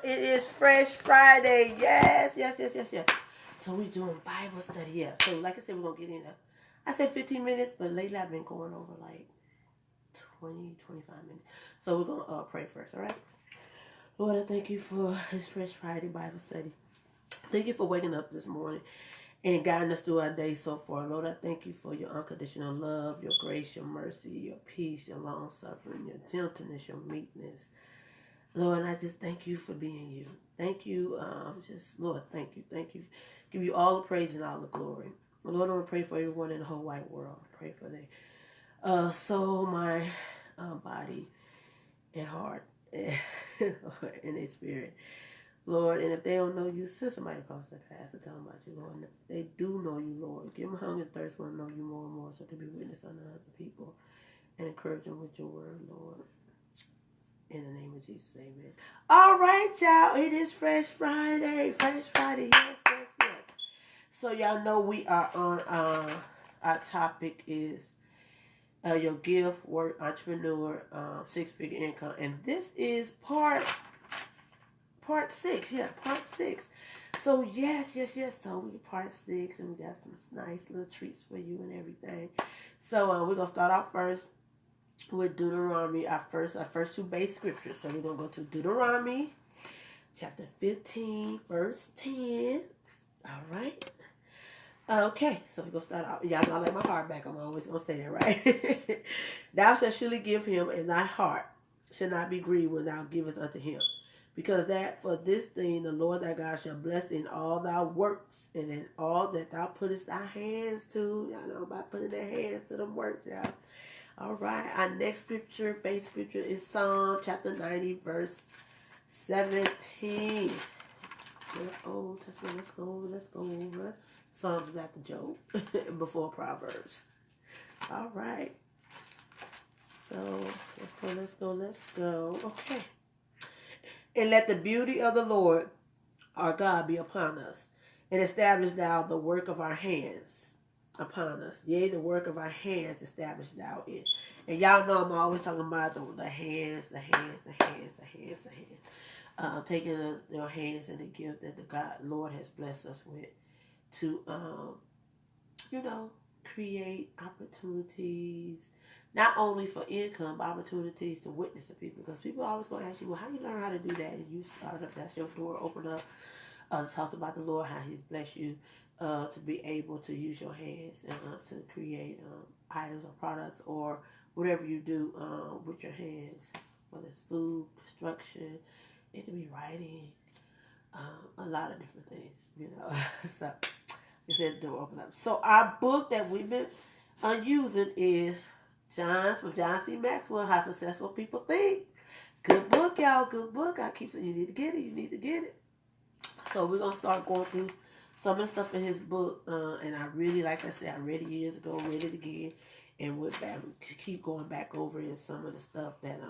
It is Fresh Friday. Yes, yes, yes, yes, yes. So we're doing Bible study. Yeah. So like I said, we're going to get in there. I said 15 minutes, but lately I've been going over like 20, 25 minutes. So we're going to pray first, all right? Lord, I thank you for this Fresh Friday Bible study. Thank you for waking up this morning and guiding us through our day so far. Lord, I thank you for your unconditional love, your grace, your mercy, your peace, your long suffering, your gentleness, your meekness. Lord, I just thank you for being you. Thank you. Lord, thank you. Thank you. Give you all the praise and all the glory. Lord, I want to pray for everyone in the whole wide world. Pray for their soul, mind, body, and heart, and their spirit. Lord, and if they don't know you, send somebody across their path to tell them about you, Lord. And if they do know you, Lord, give them hunger and thirst, want to know you more and more so they can be witness unto other people and encourage them with your word, Lord. In the name of Jesus, amen. All right, y'all. It is Fresh Friday. Fresh Friday. Yes, yes, yes. So y'all know we are on, our topic is your gift, work, entrepreneur, six-figure income. And this is part 6. Yeah, part 6. So yes, yes, yes. So we part 6 and we got some nice little treats for you and everything. So we're going to start off first with Deuteronomy, our first 2 base scriptures. So we're going to go to Deuteronomy chapter 15, verse 10. All right. Okay, so we're going to start out. Y'all know I like my heart back. I'm always going to say that, right? Thou shalt surely give him, and thy heart shall not be grieved when thou givest unto him. Because that for this thing the Lord thy God shall bless thee in all thy works, and in all that thou puttest thy hands to. Y'all know about putting their hands to them works, y'all. All right, our next scripture, base scripture, is Psalm chapter 90, verse 17. Old Testament, let's go over. Psalms is after Job, before Proverbs. All right. So, let's go. Okay. And let the beauty of the Lord, our God, be upon us, and establish thou the work of our hands upon us. Yea, the work of our hands establish thou it. And y'all know I'm always talking about the hands. Taking your hands and the gift that the God, Lord has blessed us with to, create opportunities, not only for income, but opportunities to witness to people. Because people are always going to ask you, well, how you learn how to do that? And you start up, that's your door, open up. Talked about the Lord, how he's blessed you to be able to use your hands to create items or products or whatever you do with your hands, whether it's food, construction, it can be writing, a lot of different things, So, it said the door open up. So our book that we've been using is from John C. Maxwell, How Successful People Think. Good book, y'all. Good book. I keep saying you need to get it. So we're going to start going through some of the stuff in his book. And I really, like I said, I read it years ago, read it again, and went back, keep going back over in some of the stuff that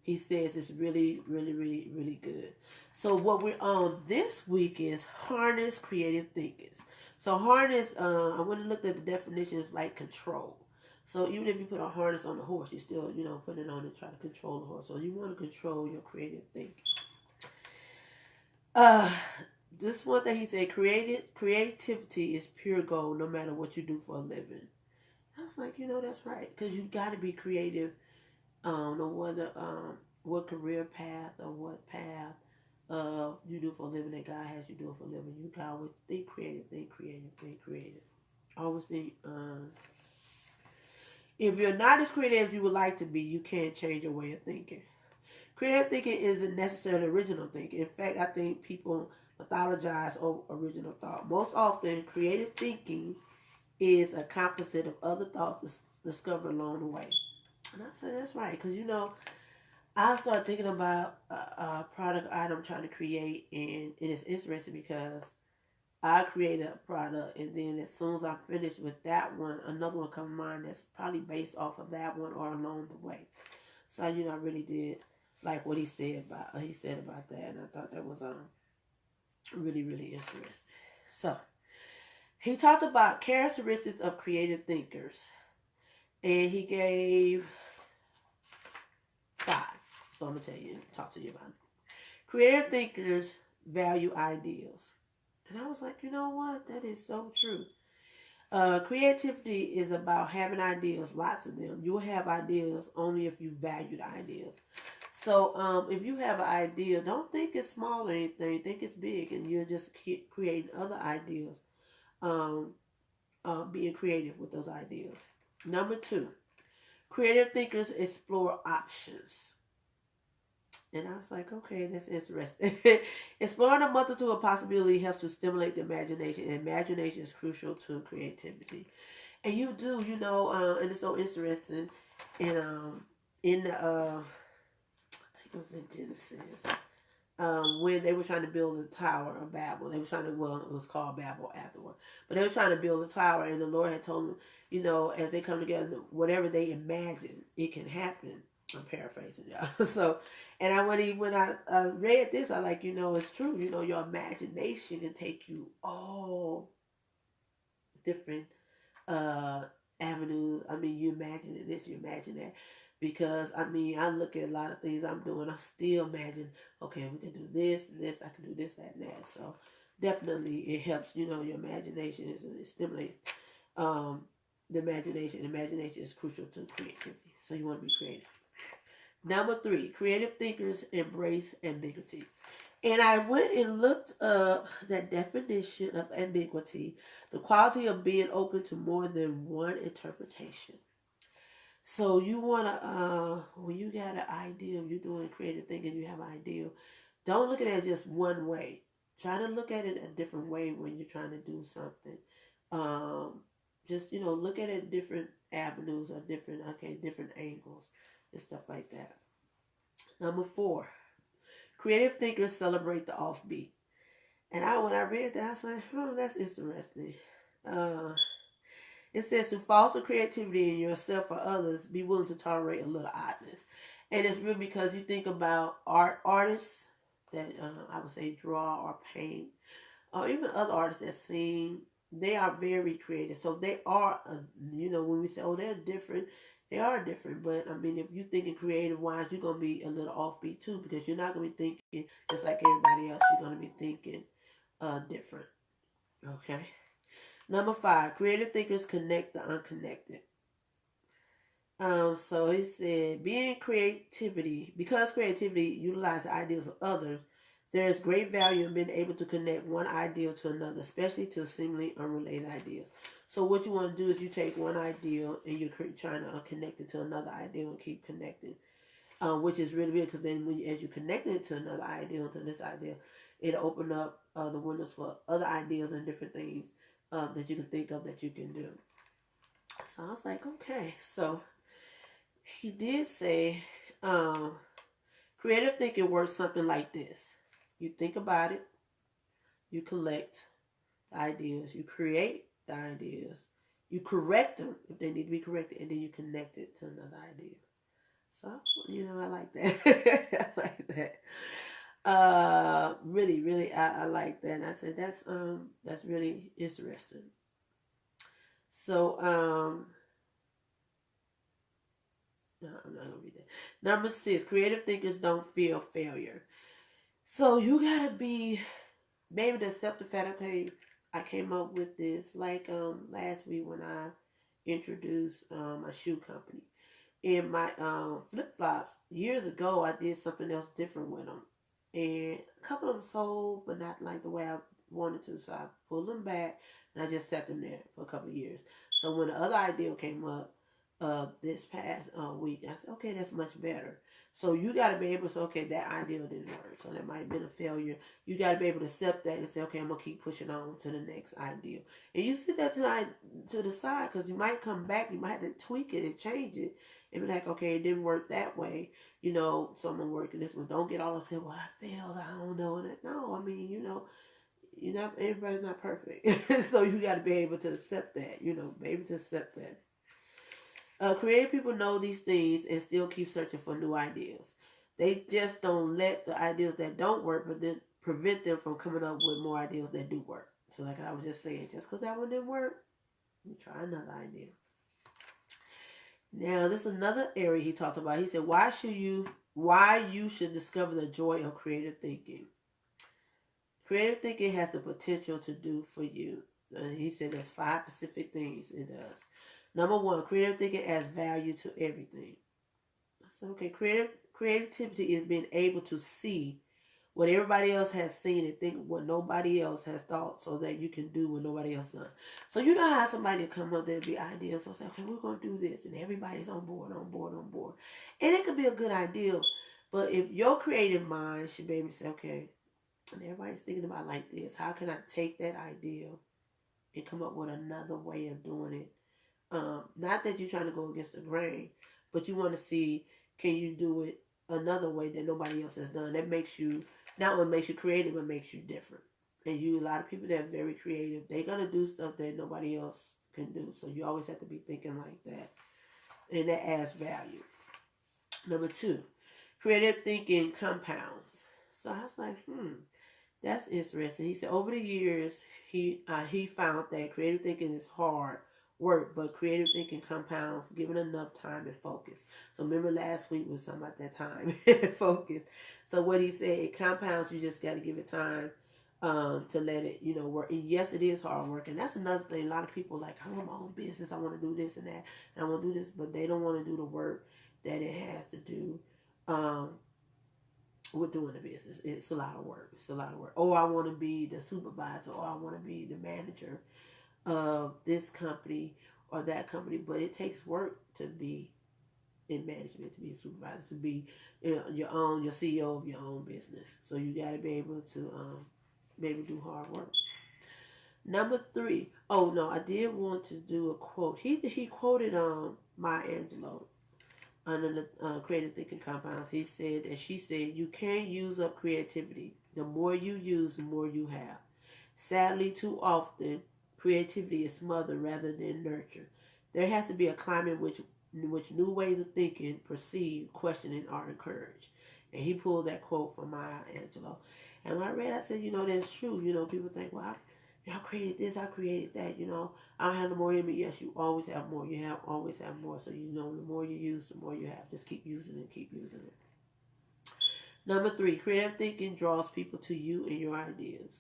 he says is really, really, really, really good. So what we're on this week is harness creative thinking. So harness, I went and looked at the definitions like control. So even if you put a harness on a horse, you still, put it on and try to control the horse. So you want to control your creative thinking. This one thing he said, creativity is pure gold no matter what you do for a living. I was like, that's right. Because you got to be creative. No whether what career path or what path you do for a living that God has you doing for a living. You can always think creative. Always think, if you're not as creative as you would like to be, you can't change your way of thinking. Creative thinking isn't necessarily original thinking. In fact, I think people mythologize over original thought. Most often, creative thinking is a composite of other thoughts discovered along the way. And I said, that's right. Because, I started thinking about a product item I'm trying to create. And it is interesting because I created a product. And then as soon as I finished with that one, another one come to mind that's probably based off of that one or along the way. So, I really did like what he said about that. And I thought that was really, really interesting. So, he talked about characteristics of creative thinkers. And he gave 5. So I'm going to talk to you about it. Creative thinkers value ideals. And I was like, you know what? That is so true. Creativity is about having ideas, lots of them. You'll have ideas only if you value the ideas. So if you have an idea, don't think it's small or anything. Think it's big, and you're just creating other ideas. Um, being creative with those ideas. Number 2, creative thinkers explore options. And I was like, okay, that's interesting. Exploring a multitude of possibilities helps to stimulate the imagination, and imagination is crucial to creativity. And you do, and it's so interesting. And in the, I think it was in Genesis, when they were trying to build the Tower of Babel. They were trying to, well, it was called Babel afterward. But they were trying to build a tower, and the Lord had told them, as they come together, whatever they imagine, it can happen. I'm paraphrasing, y'all. So, and when I read this, I like, it's true. Your imagination can take you all different avenues. I mean, you imagine this, you imagine that. Because, I look at a lot of things I'm doing. I still imagine, okay, we can do this, I can do this, that, and that. So, definitely, it helps, your imagination. It stimulates the imagination. Imagination is crucial to creativity. So, you want to be creative. Number 3, creative thinkers embrace ambiguity. And I went and looked up that definition of ambiguity, the quality of being open to more than one interpretation. So you want to, when you got an idea, you're doing creative thinking, you have an idea, don't look at it just one way. Try to look at it a different way when you're trying to do something. Just, look at it different avenues or different angles and stuff like that. Number 4, creative thinkers celebrate the offbeat. And when I read that, I was like, that's interesting. It says to foster creativity in yourself or others, be willing to tolerate a little oddness. And it's really because you think about artists that I would say draw or paint, or even other artists that sing. They are very creative. So they are, when we say, oh, they're different, they are different. But, if you're thinking creative-wise, you're going to be a little offbeat too, because you're not going to be thinking just like everybody else. You're going to be thinking different. Okay? Number 5, creative thinkers connect the unconnected. So he said, because creativity utilizes ideas of others, there is great value in being able to connect one idea to another, especially to seemingly unrelated ideas. So what you want to do is you take one idea and you're trying to connect it to another idea and keep connecting, which is really good, because then as you connect it to another idea, to this idea, it'll open up the windows for other ideas and different things that you can think of that you can do. So I was like, okay. So he did say, creative thinking works something like this. You think about it, you collect the ideas, you create the ideas, you correct them if they need to be corrected, and then you connect it to another idea. So, I like that. I like that. Really, really, I like that. And I said, that's really interesting. So, no, I'm not going to read that. Number 6, creative thinkers don't feel failure. So you got to be maybe to accept the fact, okay, I came up with this, like last week when I introduced my shoe company. And my flip-flops, years ago, I did something else different with them. And a couple of them sold, but not like the way I wanted to. So I pulled them back, and I just set them there for a couple of years. So when the other idea came up this past week, I said, okay, that's much better. So you got to be able to say, okay, that idea didn't work. So that might have been a failure. You got to be able to accept that and say, okay, I'm going to keep pushing on to the next idea. And you sit that to the side, because you might come back, you might have to tweak it and change it. And be like, okay, it didn't work that way. So I'm going to work in this one. Don't get all upset, well, I failed, I don't know. No, everybody's not perfect. So you got to be able to accept that, be able to accept that. Creative people know these things and still keep searching for new ideas. They just don't let the ideas that don't work, but then prevent them from coming up with more ideas that do work. So like I was just saying, just because that one didn't work, you try another idea. Now, this is another area he talked about. He said, why should you why you should discover the joy of creative thinking. Creative thinking has the potential to do for you. He said there's 5 specific things it does. Number 1, creative thinking adds value to everything. I said, okay, creativity is being able to see what everybody else has seen and think what nobody else has thought, so that you can do what nobody else done. So you know how somebody come up, there'll be ideas. So say, okay, we're going to do this. And everybody's on board. And it could be a good idea. But if your creative mind should be able to say, okay, and everybody's thinking about like this, how can I take that idea and come up with another way of doing it? Not that you're trying to go against the grain, but you want to see, can you do it another way that nobody else has done? That makes you, not only makes you creative, but makes you different. And a lot of people that are very creative, they're going to do stuff that nobody else can do. So you always have to be thinking like that. And that adds value. Number 2, creative thinking compounds. So I was like, that's interesting. He said over the years, he found that creative thinking is hard work, but creative thinking compounds given enough time and focus. So remember last week we was talking about that time and focus. So what he said, it compounds, you just got to give it time to let it, work. And yes, it is hard work. And that's another thing. A lot of people like, I want my own business. I want to do this and that. And I want to do this, but they don't want to do the work that it has to do with doing the business. It's a lot of work. Or I want to be the supervisor, or I want to be the manager of this company or that company. But it takes work to be in management, to be a supervisor, to be your CEO of your own business. So you got to be able to maybe do hard work. Number 3. Oh no, I did want to do a quote. He quoted Maya Angelou under the creative thinking compounds. He said that she said, you can't use up creativity. The more you use, the more you have. Sadly, too often, creativity is smothered rather than nurtured. There has to be a climate in which new ways of thinking, perceived, questioning are encouraged. And he pulled that quote from Maya Angelou. And when I read, I said, that's true. People think, well, I created this, I created that, I don't have no more in me. Yes, you always have more. You always have more. So, the more you use, the more you have. Just keep using it, keep using it. Number 3, creative thinking draws people to you and your ideas.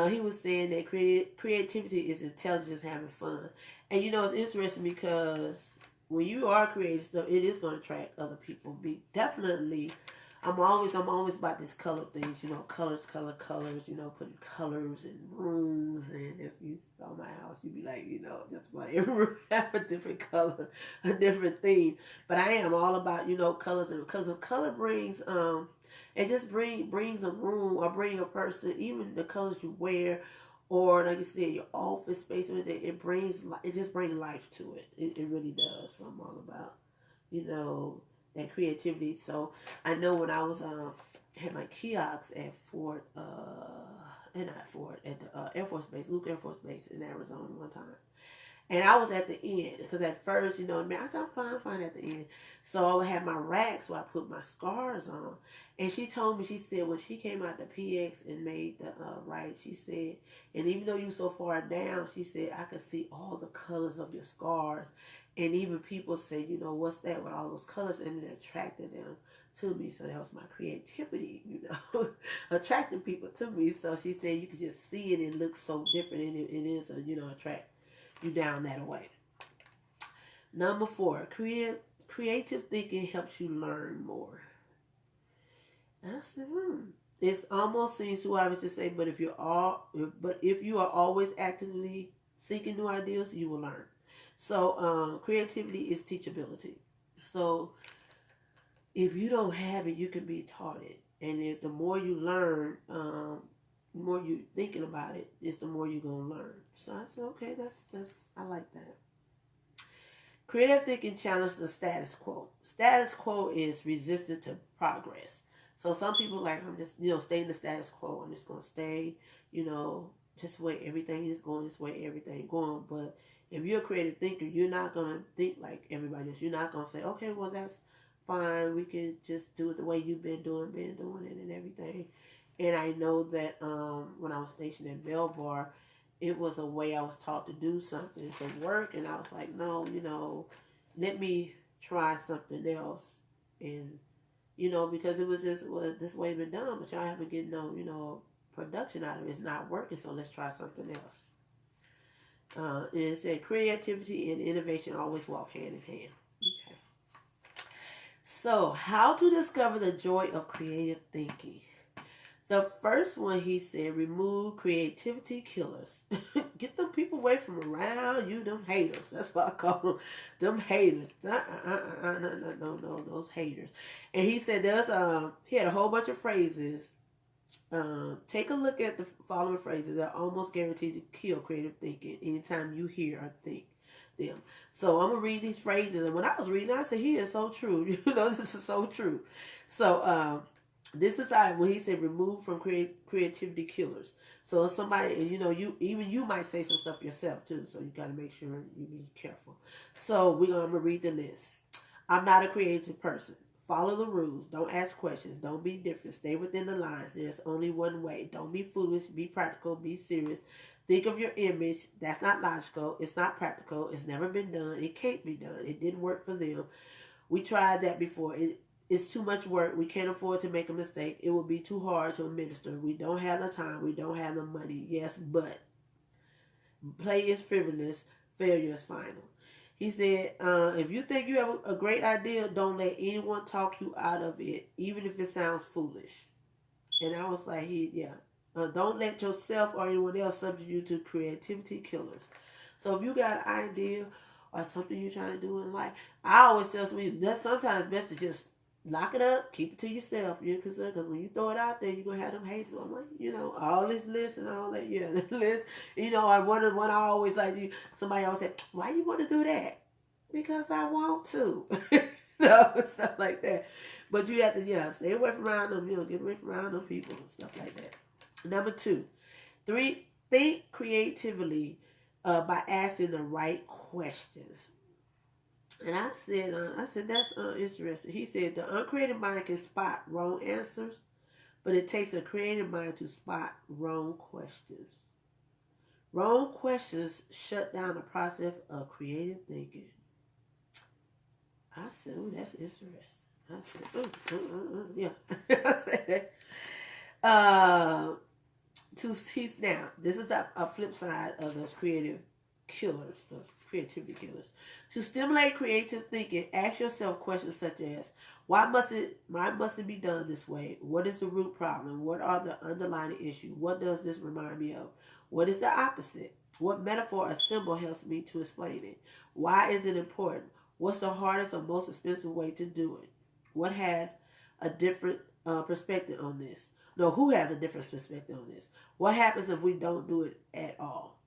He was saying that creativity is intelligence having fun. And, it's interesting because when you are creative stuff, it is going to attract other people. Definitely, I'm always about this color things, colors, putting colors in rooms. And if you saw my house, you'd be like, just about every room have a different color, a different theme. But I am all about, colors, and because color brings, it just brings a room, or bring a person, even the colors you wear, or like you said, your office space, it just brings life to it. It really does. So I'm all about, that creativity. So I know when I was had my kiosks at at the Air Force Base, Luke Air Force Base in Arizona one time. And I was at the end, because at first, I said, I'm fine at the end. So I would have my racks where I put my scars on. And she told me, she said, when she came out the PX and made the right, she said, and even though you were so far down, she said, I could see all the colors of your scars. And even people say, what's that with all those colors? And it attracted them to me. So that was my creativity, attracting people to me. So she said, you could just see it, and it looks so different. And it is, attract you down that way. Number 4, creative thinking helps you learn more. And I said, It almost seems too obvious to say, but if you are always actively seeking new ideas, you will learn. So creativity is teachability. So if you don't have it, you can be taught it. And the more you learn, the more you thinking about it, is the more you're gonna learn. So I said, okay, that's I like that. Creative thinking challenges the status quo. Status quo is resistant to progress. So some people like, I'm just, stay in the status quo. I'm just gonna stay, just where everything is going, this way everything going. But if you're a creative thinker, you're not gonna think like everybody else. You're not gonna say, okay, well that's fine. We can just do it the way you've been doing it and everything. And I know that when I was stationed in Belvoir, it was a way I was taught to do something, to work. And I was like, no, let me try something else. And because it was just this way been done, but y'all haven't getting no, production out of it. It's not working, so let's try something else. And it said creativity and innovation always walk hand in hand. Okay. So, how to discover the joy of creative thinking? The first one, he said, remove creativity killers. Get them people away from around you, them haters. That's what I call them, them haters. No, those haters. And he said he had a whole bunch of phrases. Take a look at the following phrases that are almost guaranteed to kill creative thinking anytime you hear or think them. So I'm going to read these phrases. And when I was reading, I said, he is so true. This is so true. So, this is when he said remove from creativity killers. So if somebody, and you might say some stuff yourself too. So you got to make sure you be careful. So I'm gonna read the list. I'm not a creative person. Follow the rules. Don't ask questions. Don't be different. Stay within the lines. There's only one way. Don't be foolish. Be practical. Be serious. Think of your image. That's not logical. It's not practical. It's never been done. It can't be done. It didn't work for them. We tried that before. It's too much work. We can't afford to make a mistake. It will be too hard to administer. We don't have the time. We don't have the money. Yes, but play is frivolous. Failure is final. He said, if you think you have a great idea, don't let anyone talk you out of it, even if it sounds foolish. And I was like, don't let yourself or anyone else subject you to creativity killers. So if you got an idea or something you're trying to do in life, I always tell somebody that's sometimes best to just lock it up, keep it to yourself, because when you throw it out there, you're going to have them haters on, all this list and all that, the list, I wonder, one I always like, somebody always said, why you want to do that? Because I want to, stuff like that. But you have to, stay away from around them, get away from around them people and stuff like that. Number 2, think creatively by asking the right questions. And I said that's interesting. He said the uncreative mind can spot wrong answers, but it takes a creative mind to spot wrong questions. Wrong questions shut down the process of creative thinking. I said, oh, that's interesting. I said, yeah. I said that. Now, this is a flip side of those creative killers, those creativity killers. To stimulate creative thinking, ask yourself questions such as, why must it be done this way? What is the root problem? What are the underlying issues? What does this remind me of? What is the opposite? What metaphor or symbol helps me to explain it? Why is it important? What's the hardest or most expensive way to do it? What has a different perspective on this? No, who has a different perspective on this? What happens if we don't do it at all?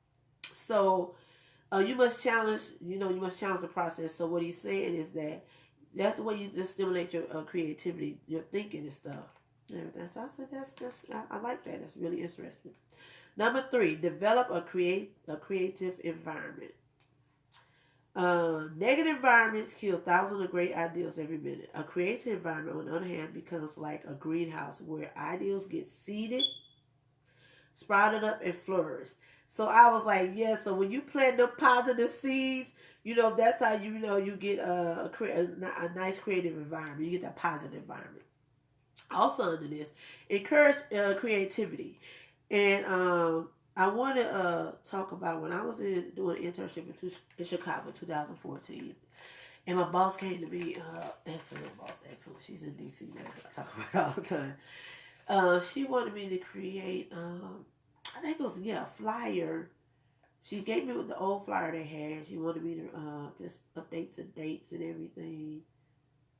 So you must challenge the process. So what he's saying is that's the way you just stimulate your creativity, your thinking and stuff. So I said I like that. That's really interesting. Number 3, develop a creative environment. Negative environments kill thousands of great ideas every minute. A creative environment, on the other hand, becomes like a greenhouse where ideas get seeded, sprouted up, and flourish. So I was like, so when you plant them positive seeds, that's how you get a nice creative environment. You get that positive environment. Also under this, encourage creativity. And I want to talk about when I was doing an internship in Chicago, 2014. And my boss came to me, excellent boss, excellent. She's in D.C. now. I talk about it all the time. She wanted me to create, I think it was, a flyer. She gave me with the old flyer they had. She wanted me to just update the dates and everything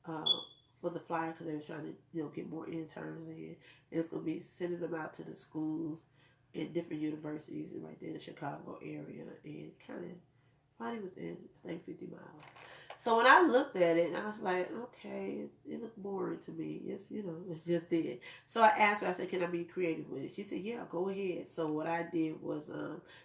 for the flyer because they were trying to, get more interns in. And it's going to be sending them out to the schools in different universities and right there in the Chicago area and kind of probably within, I think, 50 miles. So when I looked at it, I was like, okay, it looked boring to me. It's, it just did. So I asked her, I said, can I be creative with it? She said, yeah, go ahead. So what I did was,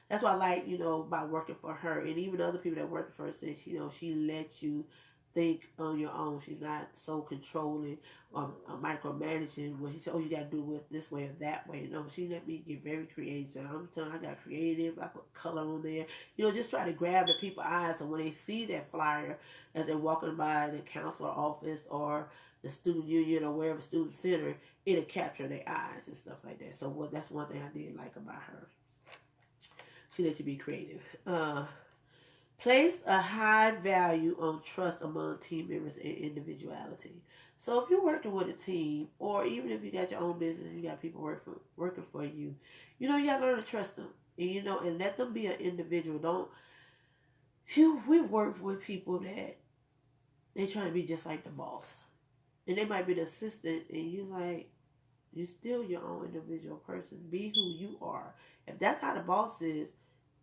that's why I like, by working for her. And even other people that worked for her said, she lets you think on your own. She's not so controlling or micromanaging what she said, you got to do it this way or that way. No, she let me get very creative. I'm telling her I got creative. I put color on there. Just try to grab the people's eyes. So when they see that flyer as they're walking by the counselor office or the student union or wherever student center, it'll capture their eyes and stuff like that. So that's one thing I did like about her. She let you be creative. Place a high value on trust among team members and individuality. So if you're working with a team, or even if you got your own business, you got people working for you, you gotta learn to trust them, and and let them be an individual. We work with people that they trying to be just like the boss, and they might be the assistant, and you still your own individual person. Be who you are. If that's how the boss is,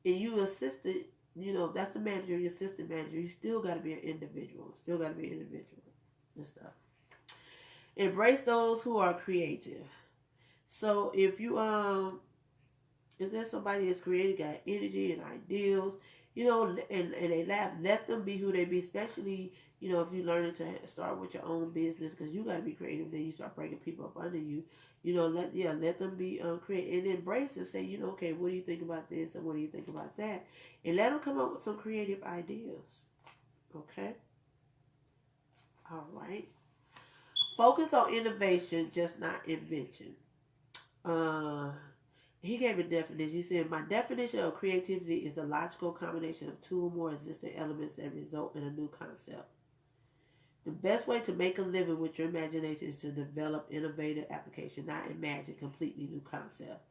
and you assistant, that's the manager, your assistant manager, you still got to be an individual. Still got to be an individual and stuff. Embrace those who are creative. So if there's somebody that's creative, got energy and ideals, and they let them be who they be, especially, if you're learning to start with your own business, because you got to be creative, then you start bringing people up under you, let them be creative, and embrace and say, okay, what do you think about this, and what do you think about that, and let them come up with some creative ideas. Okay? All right. Focus on innovation, just not invention. He gave a definition. He said, my definition of creativity is the logical combination of two or more existing elements that result in a new concept. The best way to make a living with your imagination is to develop innovative application, not imagine completely new concept.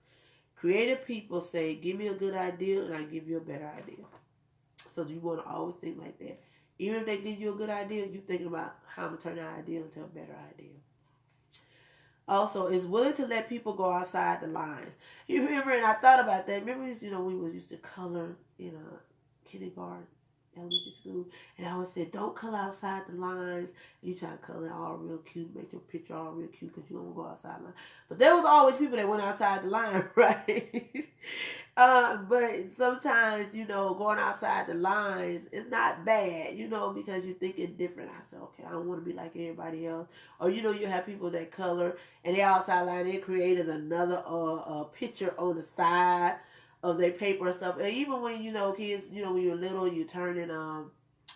Creative people say, give me a good idea and I give you a better idea. So you want to always think like that. Even if they give you a good idea, you're thinking about how I'm going to turn that idea into a better idea. Also, is willing to let people go outside the lines. You remember, and I thought about that. Remember, we used to color in a kindergarten, elementary school, and I always said, don't color outside the lines. You try to color it all real cute, make your picture all real cute, because you don't go outside the line. But there was always people that went outside the line, right? But sometimes, going outside the lines is not bad, because you're thinking different. I said, okay, I don't want to be like everybody else. Or, you have people that color, and they outside line, they created another picture on the side of their paper and stuff. And even when, kids, when you're little, you turn in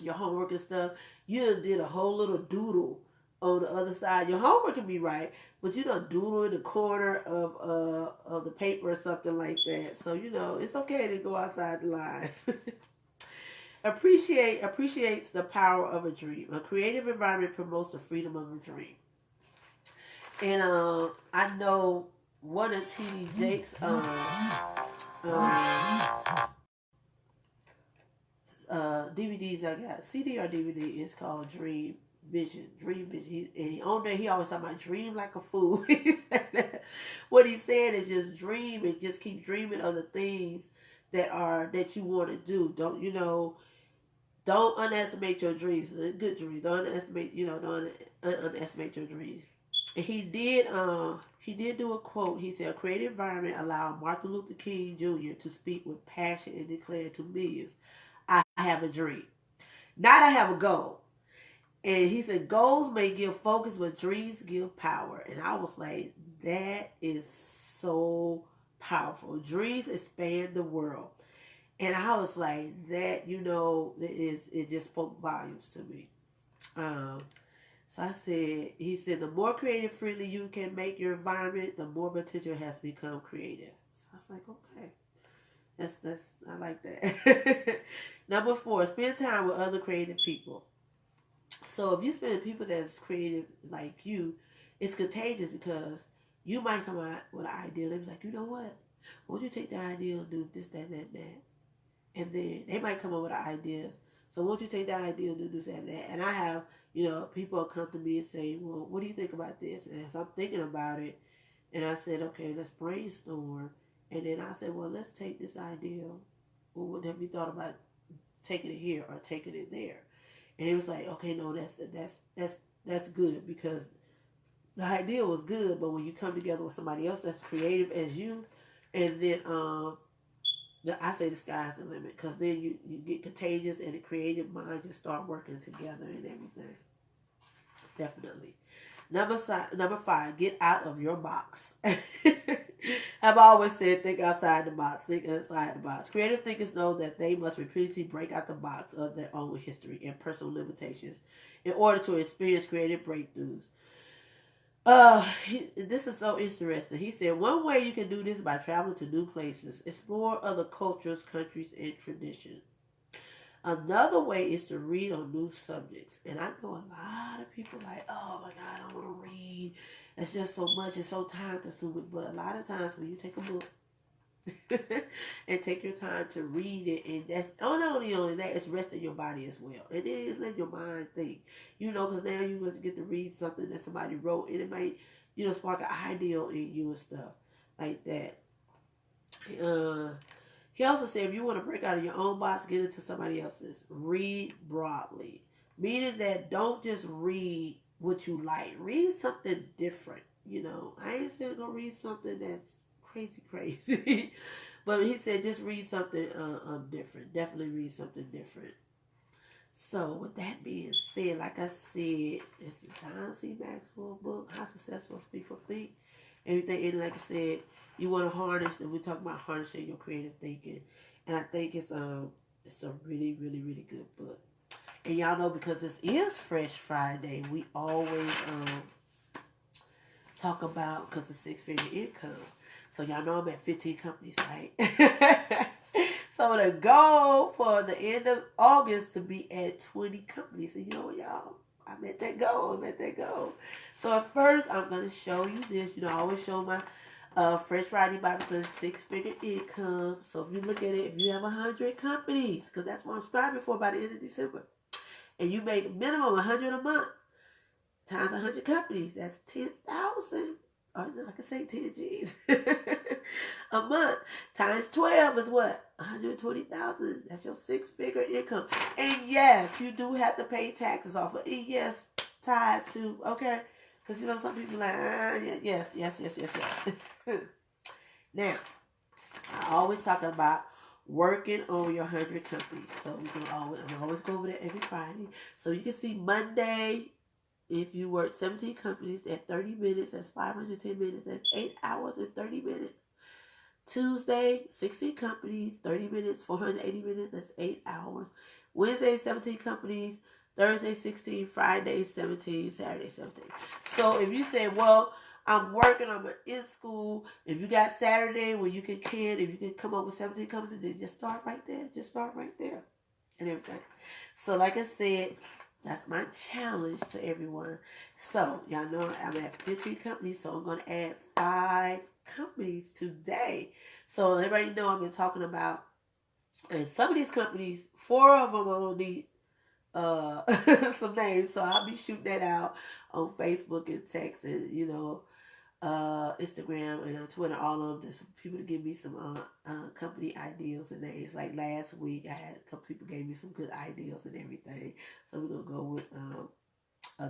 your homework and stuff, you did a whole little doodle on the other side. Your homework can be right, but you don't doodle in the corner of the paper or something like that. So, it's okay to go outside the lines. Appreciates the power of a dream. A creative environment promotes the freedom of a dream. And I know one of T.D. Jakes' DVDs I got, CD or DVD, is called Dream Vision. And on there he always talking about dream like a fool. What he's saying is just dream and just keep dreaming of the things that you want to do. Don't underestimate your dreams. Good dreams. Don't underestimate your dreams. And he did do a quote. He said, a creative environment allowed Martin Luther King Jr. to speak with passion and declare to millions, I have a dream. Not I have a goal. And he said, goals may give focus, but dreams give power. And I was like, that is so powerful. Dreams expand the world. And I was like, that, it just spoke volumes to me. So he said, the more creative friendly you can make your environment, the more potential has to become creative. So I was like, okay. I like that. Number 4, spend time with other creative people. So if you spend with people that's creative like you, it's contagious, because you might come out with an idea and they be like, you know what? Won't you take that idea and do this, that, that, that? And then they might come up with an idea. So won't you take that idea and do this, that, and that? And I have, people come to me and say, well, what do you think about this? And as I'm thinking about it, and I said, okay, let's brainstorm. And then I said, well, let's take this idea. Well, what have you thought about taking it here or taking it there? And it was like, okay, no, that's good, because the idea was good, but when you come together with somebody else that's creative as you, and then I say the sky's the limit, because then you get contagious and the creative mind just start working together and everything. Definitely. Number 5, get out of your box. I've always said, think outside the box. Think outside the box. Creative thinkers know that they must repeatedly break out the box of their own history and personal limitations in order to experience creative breakthroughs. This is so interesting. He said one way you can do this by traveling to new places, explore other cultures, countries, and traditions. Another way is to read on new subjects. And I know a lot of people like, oh my God, I want to read. It's just so much. It's so time consuming. But a lot of times when you take a book and take your time to read it, and that's not only that, it's resting your body as well. And then it's letting your mind think. Because now you're going to get to read something that somebody wrote, and it might, spark an ideal in you and stuff like that. He also said, if you want to break out of your own box, get into somebody else's. Read broadly. Meaning that don't just read what you like. Read something different. I ain't saying go read something that's crazy. But he said just read something different. Definitely read something different. So with that being said, like I said, it's the John C. Maxwell book, How Successful People Think. Everything in it, like I said, you want to harness, and we're talking about harnessing your creative thinking. And I think it's a really, really, really good book. And y'all know, because this is Fresh Friday, we always talk about, because it's 6-figure income. So y'all know I'm at 15 companies, right? So the goal for the end of August to be at 20 companies. And y'all, I'm at that goal. So at first, I'm going to show you this. I always show my Fresh Friday Bible says 6-figure income. So if you look at it, if you have 100 companies, because that's what I'm striving for by the end of December, and you make minimum 100 a month times 100 companies, that's 10,000. Or I can say 10 G's a month times 12 is what? 120,000. That's your 6-figure income. And yes, you do have to pay taxes off of it. Yes, tithes too. Okay, because some people are like yes. Now, I always talk about working on your 100 companies. So I'm always go over there every Friday. So you can see Monday. If you work 17 companies at 30 minutes, that's 510 minutes. That's 8 hours and 30 minutes. Tuesday, 16 companies, 30 minutes, 480 minutes. That's 8 hours. Wednesday, 17 companies. Thursday, 16. Friday, 17. Saturday, 17. So if you say, well, I'm working, I'm in school. If you got Saturday where you if you can come up with 17 companies, then just start right there. And everything. So like I said, that's my challenge to everyone. So, y'all know I'm at 15 companies, so I'm going to add 5 companies today. So, everybody know I've been talking about, and some of these companies, 4 of them are going to need some names. So, I'll be shooting that out on Facebook and text and, Instagram and Twitter, all of this. People to give me some company ideas and names. Like last week, I had a couple people gave me some good ideas and everything. So we're gonna go with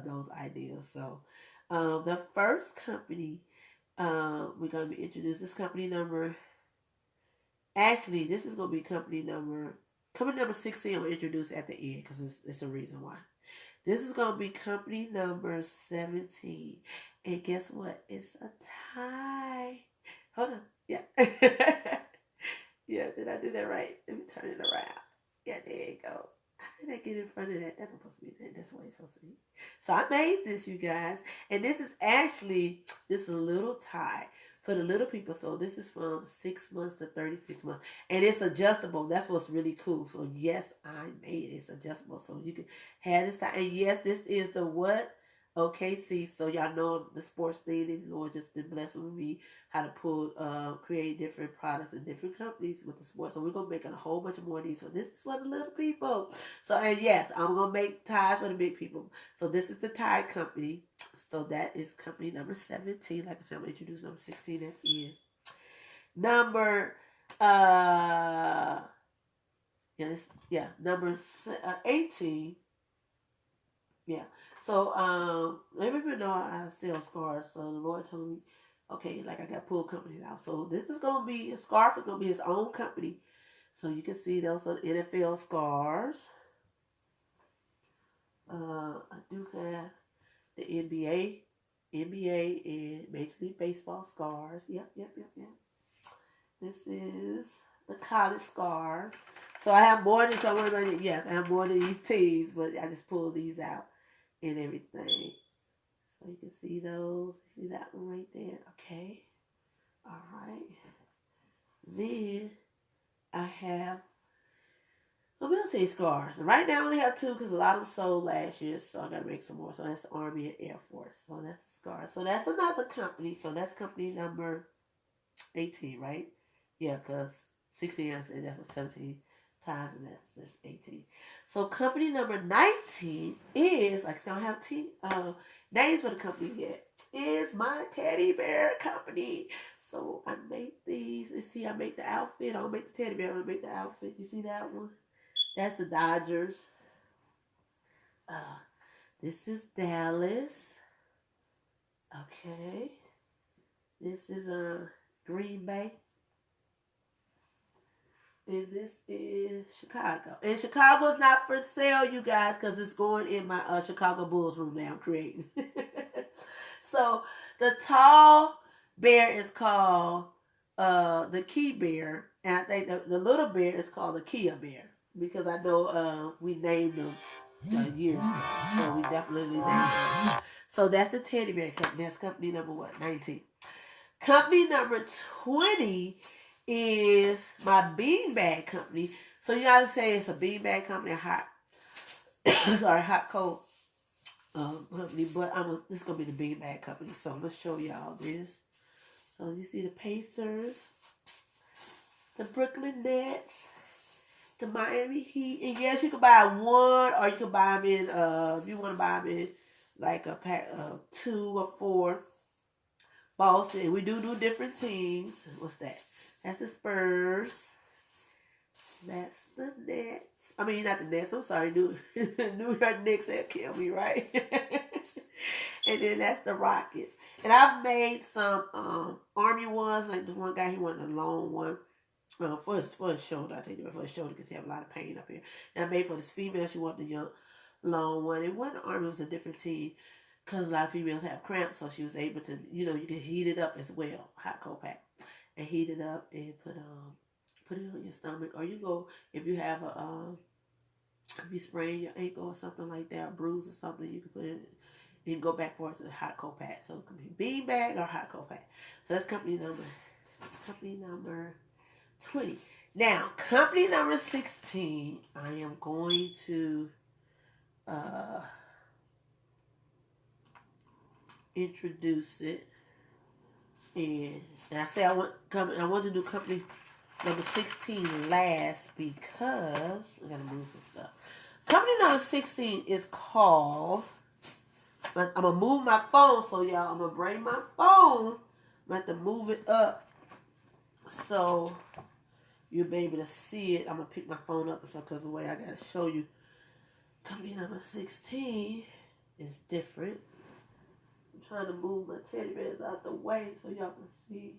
those ideas. So the first company we're gonna be introduced. This company number. Actually, this is gonna be company number 16. I'm gonna introduce at the end because it's a reason why. This is going to be company number 17. And guess what? It's a tie. Hold on. Yeah. Yeah, did I do that right? Let me turn it around. Yeah, there you go. How did I get in front of that? That's supposed to be that. That's what it's supposed to be. So I made this, you guys. And this is a little tie for the little people. So this is from 6 months to 36 months. And it's adjustable. That's what's really cool. So yes, I made it. It's adjustable. So you can have this tie. And yes, this is the what? OKC. So y'all know the sports thing. And the Lord just been blessing with me how to create different products and different companies with the sports. So we're going to make a whole bunch of more of these. So this is for the little people. So and yes, I'm going to make ties for the big people. So this is the tie company. So that is company number 17. Like I said, I'm going to introduce number 16 at the end. Number, number 18. Yeah. So, let me know I sell scarves. So the Lord told me, okay, like I got pull companies out. So this is going to be, a scarf is going to be his own company. So you can see those are NFL scarves. I do have the NBA and Major League Baseball scarves. Yep. This is the college scarf. So I have more than yes, I have more than these tees, but I just pulled these out and everything. So you can see those. You see that one right there? Okay. All right. Then I have military scarves. Right now I only have two because a lot of them sold last year, so I gotta make some more. So that's the Army and Air Force. So that's the scarf. So that's another company. So that's company number 18, right? Yeah, because 16 I said that was 17 times, and that's 18. So company number 19 is, like I said, I don't have names for the company yet, is my teddy bear company. So I make these. You see, I make the outfit. I don't make the teddy bear. I make the outfit. You see that one? That's the Dodgers. This is Dallas. Okay. This is Green Bay. And this is Chicago. And Chicago is not for sale, you guys, because it's going in my Chicago Bulls room that I'm creating. So the tall bear is called the Key Bear. And I think the little bear is called the Kia Bear. Because I know we named them years ago. So we definitely named them. So that's a teddy bear company. That's company number what? 19. Company number 20 is my beanbag company. So you gotta say it's a beanbag company, hot cold company, but this is gonna be the beanbag company. So let's show y'all this. So you see the Pacers, the Brooklyn Nets, the Miami Heat, and yes, you can buy one, or you can buy them in. If you want to buy them in like a pack of 2 or 4. Boston. We do different teams. What's that? That's the Spurs. That's the Nets. I mean, not the Nets. I'm sorry. New York Knicks have killed me, right? And then that's the Rockets. And I've made some Army ones. Like this one guy, he wanted a long one. For his shoulder. I take it for his shoulder because he have a lot of pain up here. And I made for this female. She wanted the young, long one. It wasn't Army. It was a different team. Because a lot of females have cramps, so she was able to, you can heat it up as well, hot cold pack, and heat it up and put it on your stomach, or you go if you have if you sprain your ankle or something like that, a bruise or something, you can put it. You can go back for it to the hot cold pack. So it could be beanbag or hot cold pack. So that's company number 20. Now company number 16, I am going to introduce it, and I say I want to do company number 16 last because I gotta move some stuff. Company number 16 is called. I'm gonna move my phone, so y'all, I'm gonna bring my phone. I'm gonna have to move it up so you'll be able to see it. I'm gonna pick my phone up because the way I gotta show you. Company number 16 is different. I'm trying to move my teddy bears out the way so y'all can see.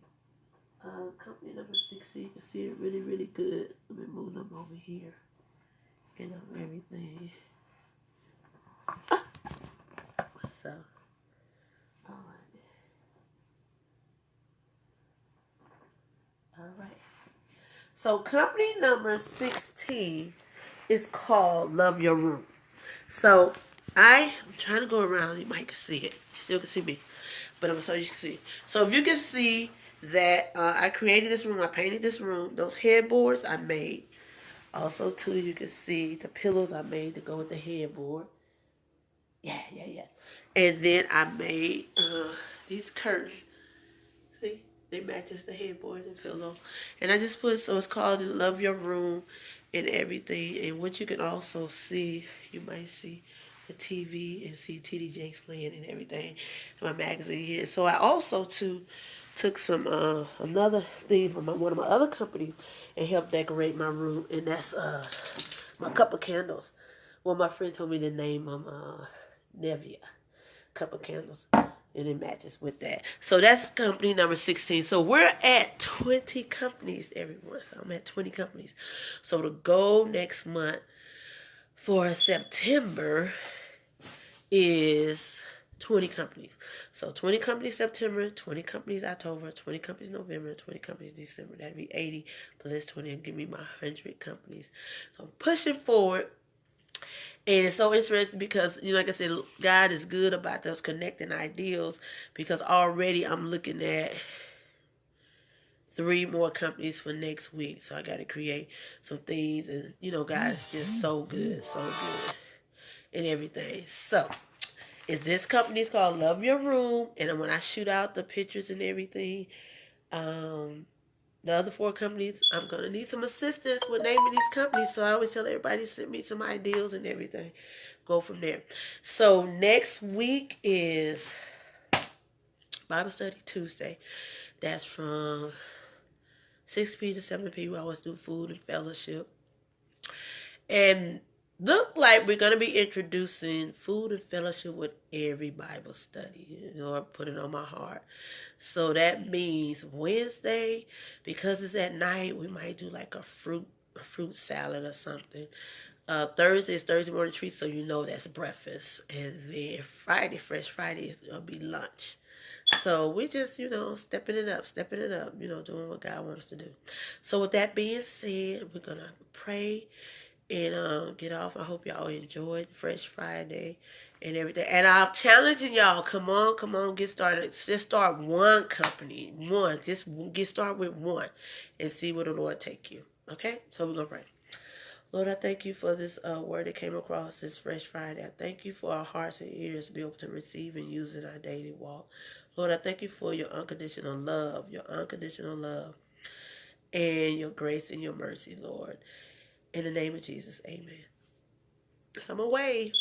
Company number 16, you can see it really, really good. Let me move them over here and everything. So, all right. So company number 16 is called Love Your Room. So I'm trying to go around. You might can see it. You still can see me, but I'm so you can see. So if you can see that I created this room, I painted this room. Those headboards I made. Also, too, you can see the pillows I made to go with the headboard. Yeah. And then I made these curtains. See, they matches the headboard and pillow. And I just put, so it's called Love Your Room and everything. And what you can also see, you might see the TV and see T.D. Jakes playing and everything in my magazine here. So I also, too, took some another thing from one of my other companies and helped decorate my room. And that's my cup of candles. Well, my friend told me to name them Nevia cup of candles, and it matches with that. So that's company number 16. So we're at 20 companies, everyone. So I'm at 20 companies. So the goal next month for September is 20 companies. So 20 companies September, 20 companies October, 20 companies November, 20 companies December. That'd be 80 plus 20 and give me my 100 companies. So I'm pushing forward. And it's so interesting because, like I said, God is good about those connecting ideals, because already I'm looking at 3 more companies for next week. So I got to create some things. And, God is just so good, and everything. So this company is called Love Your Room. And when I shoot out the pictures and everything, the other 4 companies, I'm going to need some assistance with naming these companies. So I always tell everybody, send me some ideas and everything. Go from there. So next week is Bible Study Tuesday. That's from 6 p to 7 p. We always do food and fellowship. And look like we're going to be introducing food and fellowship with every Bible study. Lord put it on my heart. So that means Wednesday, because it's at night, we might do like a fruit salad or something. Thursday is Thursday morning treat, so that's breakfast. And then Friday, Fresh Friday, it'll be lunch. So we just, stepping it up, doing what God wants us to do. So with that being said, we're going to pray and get off. I hope y'all enjoyed Fresh Friday and everything. And I'm challenging y'all, come on, get started. Just start one company, just get started with one and see where the Lord take you. Okay? So we're going to pray. Lord, I thank you for this word that came across this Fresh Friday. I thank you for our hearts and ears to be able to receive and use in our daily walk. Lord, I thank you for your unconditional love, and your grace and your mercy, Lord. In the name of Jesus, amen. So I'm away.